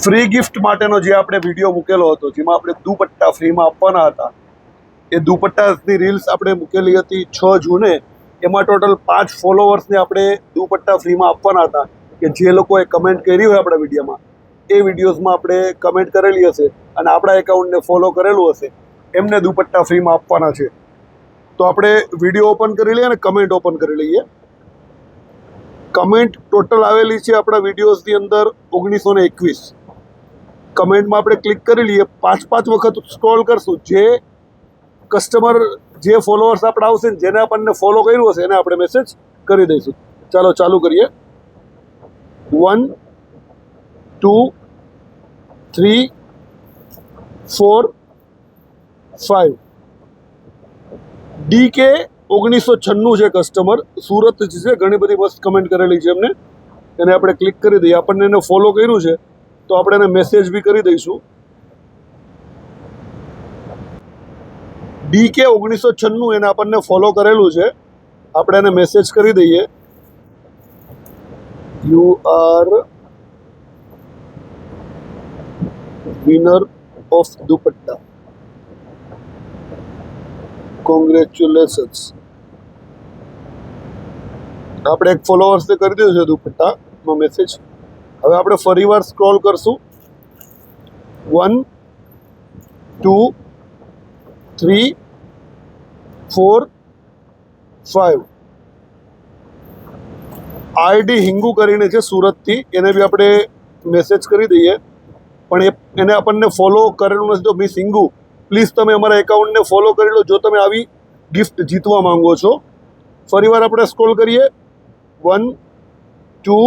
Free gift માટેનો જે આપણે વિડીયો મૂકેલો હતો, જેમાં આપણે દુપટ્ટા ફ્રીમાં આપવાના હતા, એ દુપટ્ટાની રીલ્સ આપણે મૂકેલી હતી 6 જૂને. એમાં ટોટલ 5 ફોલોવર્સને આપણે દુપટ્ટા ફ્રીમાં આપવાના હતા, કે જે લોકોએ કમેન્ટ કરી હોય આપણા વિડીયોમાં, એ વિડીયોઝમાં આપણે કમેન્ટ કરેલી હશે અને આપણા એકાઉન્ટને ફોલો કરેલું હશે, એમને દુપટ્ટા ફ્રીમાં આપવાના છે. તો આપણે વિડીયો ઓપન કરી લઈએ અને કમેન્ટ ઓપન કરી લઈએ. કમેન્ટ ટોટલ આવેલી છે આપણા વિડીયોઝની અંદર 1921. કમેન્ટમાં આપણે ક્લિક કરી લઈએ, 5 વખત સ્ક્રોલ કરશું. જે કસ્ટમર, જે ફોલોઅર્સ આપણા આવશે ને, જેને આપણને ફોલો કર્યું હશે, એને આપણે મેસેજ કરી દઈશું. ચાલો ચાલુ કરીએ. 1 2 3 4 5. DK 1996 છે કસ્ટમર, સુરત જ છે. ઘણી બધી મસ્ત કમેન્ટ કરેલી છે એમને. એને આપણે ક્લિક કરી દઈએ. આપણને એને ફોલો કર્યું છે તો આપણે એને મેસેજ બી કરી દઈશું. DK 1996 એને આપણને ફોલો કરેલું છે, આપણે એને મેસેજ કરી દઈએ. You are winner of dupatta, congratulations. આપણે એક ફોલોઅર્સને કરી દીધું છે દુપટ્ટાનો મેસેજ. હવે આપણે ફરીવાર સ્ક્રોલ કરશું. 1 2 3 4 5. આઈડી હિંગુ કરીને છે સુરતથી, એને બી આપણે મેસેજ કરી દઈએ. પણ એને આપણને ફોલો કરેલું નથી. તો મિસ હિંગુ, પ્લીઝ તમે અમારા એકાઉન્ટને ફોલો કરી લો જો તમે આવી ગિફ્ટ જીતવા માંગો છો. ફરીવાર આપણે સ્ક્રોલ કરીએ. 1 2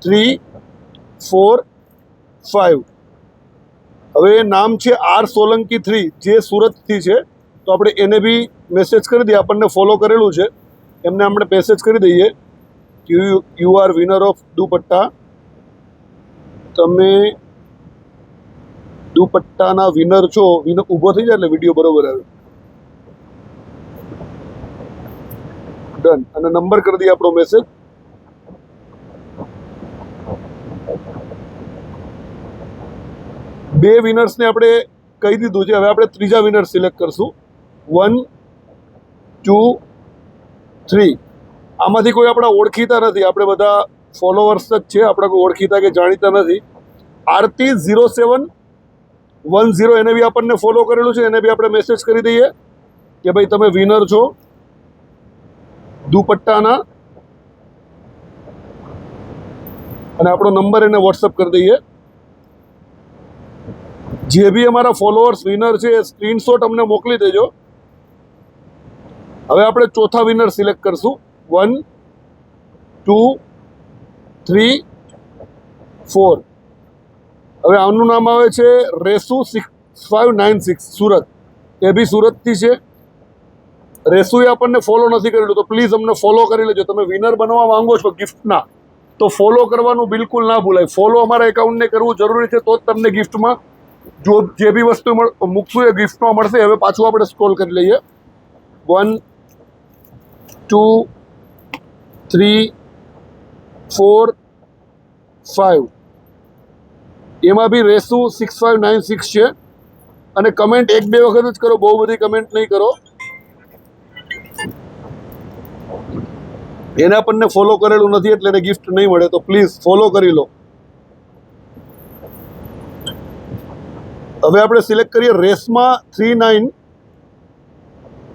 3 4 5. હવે નામ છે આર સોલંકી 3, જે સુરતથી છે. તો આપણે એને બી મેસેજ કરી દઈએ. આપણને ફોલો કરેલું છે, એમને આપણે મેસેજ કરી દઈએ કે you are winner of dupatta, તમે દુપટ્ટાના વિનર છો. વિનર ઊભો થઈ જાય એટલે વિડીયો બરોબર આવે. ડન. અને નંબર કરી દઈએ આપણો મેસેજ. બે વિનર્સને આપણે કહી દીધું છે. હવે આપણે ત્રીજા વિનર સિલેક્ટ કરશું. 1 2 3. આમાંથી કોઈ આપણા ઓળખીતા નથી, આપણે બધા ફોલોઅર્સ જ છે, આપણા કોઈ ઓળખીતા કે જાણીતા નથી. આરતી 0710, એને બી આપણને ફોલો કરેલું છે, એને બી આપણે મેસેજ કરી દઈએ કે ભાઈ તમે વિનર છો દુપટ્ટાના, અને આપણો નંબર એને વોટ્સઅપ કરી દઈએ. જે બી અમારા ફોલોઅર્સ વિનર છે એ સ્ક્રીનશોટ અમને મોકલી દેજો. હવે આપણે ચોથા વિનર સિલેક્ટ કરશું. 1 2 3 4. હવે આનું નામ આવે છે રેસુ 6596, સુરત. એ બી સુરતથી છે. રેસુએ આપણને ફોલો નથી કરેલું, તો પ્લીઝ અમને ફોલો કરી લેજો. તમે વિનર બનવા માંગો છો ગિફ્ટના, તો ફોલો કરવાનું બિલકુલ ના ભૂલાય. ફોલો અમારા એકાઉન્ટને કરવું જરૂરી છે, તો જ તમને ગિફ્ટમાં જો જે બી વસ્તુ મૂકશું એ ગિફ્ટમાં મળશે. હવે પાછું આપણે સ્ક્રોલ કરી લઈએ. 1 2 3 4 5. એમાં બી રેસુ 6596 છે. અને કમેન્ટ 1-2 વખત જ કરો, બહુ બધી કમેન્ટ નહીં કરો. એને આપણને ફોલો કરેલું નથી એટલે એને ગિફ્ટ નહીં મળે, તો પ્લીઝ ફોલો કરી લો. હવે આપણે સિલેક્ટ કરીએ રેસમાં 39,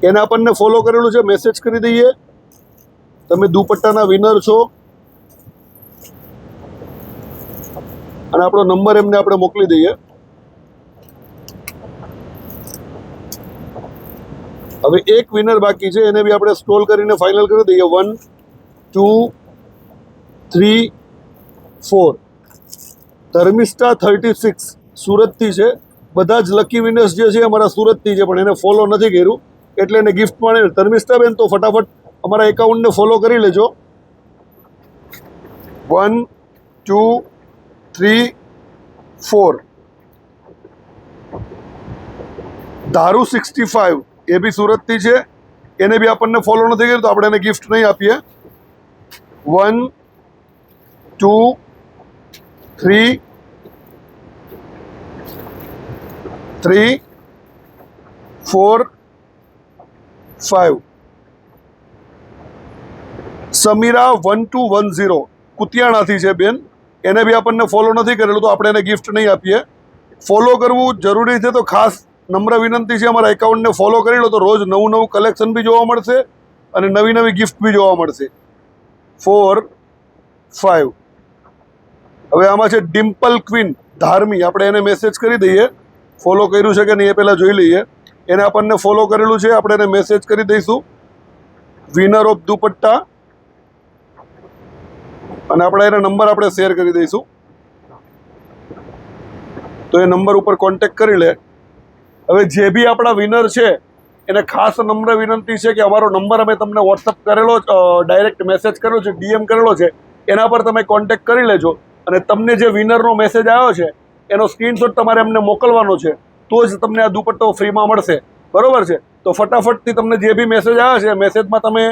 એને આપણને ફોલો કરેલું છે, મેસેજ કરી દઈએ તમે દુપટ્ટાના વિનર છો, અને આપણો નંબર એમને આપણે મોકલી દઈએ. હવે એક વિનર બાકી છે, એને બી આપણે સ્ક્રોલ કરીને ફાઇનલ કરી દઈએ. 1 2 3 4. ધર્મિષ્ઠા 36, સુરતથી છે. બધા જ લકી વિનર્સ જે છે અમારા સુરતથી છે, પણ એને ફોલો નથી કર્યું એટલે એને ગિફ્ટ મળે. ધર્મિષ્ઠા બેન, તો ફટાફટ અમારા એકાઉન્ટને ફોલો કરી લેજો. 1 2 3 4. ધારુ 65, એ બી સુરતથી છે. એને બી આપણને ફોલો નથી કર્યું, તો આપણે એને ગિફ્ટ નહીં આપીએ. 1 2 3 3 4 5 સમીરા 1210 કુતિયાણાથી છે બેન, એને બી આપણને ફોલો નથી કરેલું તો આપણે એને ગિફ્ટ નહીં આપીએ. ફોલો કરવું જરૂરી છે, તો ખાસ નમ્ર વિનંતી છે અમારા એકાઉન્ટને ફોલો કરી લો તો રોજ નવું નવું કલેક્શન બી જોવા મળશે અને નવી નવી ગિફ્ટ બી જોવા મળશે. 4 5 હવે આમાં છે ડિમ્પલ ક્વીન ધાર્મી, આપણે એને મેસેજ કરી દઈએ. ફોલો કર્યું છે કે નહીં એ પહેલાં જોઈ લઈએ. એને આપણને ફોલો કરેલું છે, આપણે એને મેસેજ કરી દઈશું. વિનર ઓફ દુપટ્ટા, અને આપણે એને નંબર આપણે શેર કરી દઈશું, તો એ નંબર ઉપર કોન્ટેક્ટ કરી લે. હવે જે બી આપણા વિનર છે એને ખાસ નમ્ર વિનંતી છે કે અમારો નંબર અમે તમને વોટ્સઅપ કરેલો, ડાયરેક્ટ મેસેજ કરેલો છે, ડીએમ કરેલો છે, એના પર તમે કોન્ટેક્ટ કરી લેજો. અને તમને જે વિનરનો મેસેજ આવ્યો છે એનો સ્ક્રીનશોટ તમારે અમને મોકલવાનો છે, તો જ તમને આ દુપટ્ટો ફ્રીમાં મળશે. બરોબર છે? તો ફટાફટથી તમને જે બી મેસેજ આવ્યો છે મેસેજમાં તમે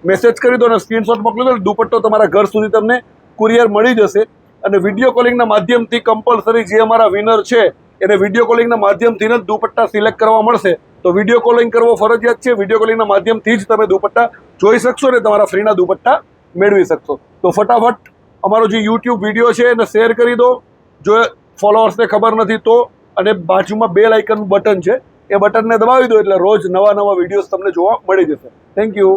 મેસેજ કરી દો અને સ્ક્રીનશોટ મોકલી દો, દુપટ્ટો તમારા ઘર સુધી તમને કુરિયર મળી જશે. અને વિડીયો કોલિંગના માધ્યમથી કમ્પલસરી જે અમારા વિનર છે એને વિડીયો કોલિંગના માધ્યમથી જ દુપટ્ટા સિલેક્ટ કરવા મળશે. તો વિડીયો કોલિંગ કરવો ફરજિયાત છે. વિડીયો કોલિંગના માધ્યમથી જ તમે દુપટ્ટા જોઈ શકશો ને તમારા ફ્રીના દુપટ્ટા મેળવી શકશો. તો ફટાફટ અમારો જે યુટ્યુબ વિડીયો છે એને શેર કરી દો જો ફોલોઅર્સને ખબર નથી તો, અને બાજુમાં બેલ આઇકનનું બટન છે એ બટનને દબાવી દો એટલે રોજ નવા નવા વિડીયોઝ તમને જોવા મળી જશે. Thank you.